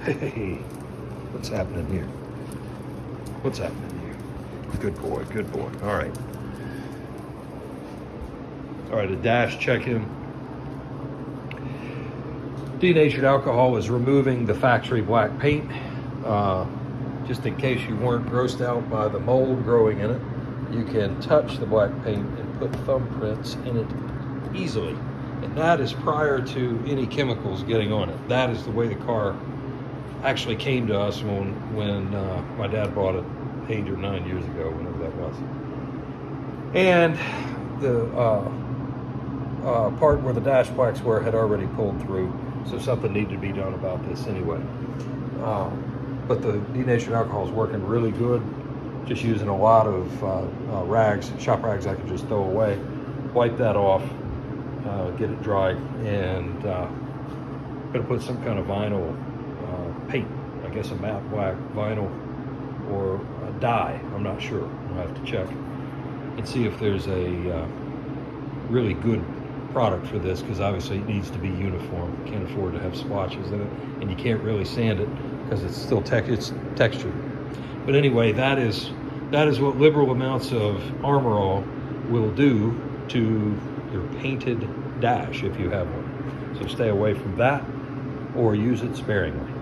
Hey, what's happening here? What's happening here? Good boy, good boy. All right. All right, a dash check-in. Denatured alcohol is removing the factory black paint. Just in case you weren't grossed out by the mold growing in it, you can touch the black paint and put thumbprints in it easily. And that is prior to any chemicals getting on it. That is the way the car actually came to us when my dad bought it 8 or 9 years ago, whenever that was. And the part where the dash plaques were had already pulled through, so something needed to be done about this anyway. But the denatured alcohol is working really good. Just using a lot of rags, shop rags I could just throw away. Wipe that off, get it dry, and gonna put some kind of vinyl paint. I guess a matte black vinyl or a dye. I'm not sure. I'll have to check and see if there's a really good product for this, because obviously it needs to be uniform. You can't afford to have splotches in it, and you can't really sand it because it's still it's textured. But anyway, that is what liberal amounts of Armor All will do to your painted dash if you have one. So stay away from that, or use it sparingly.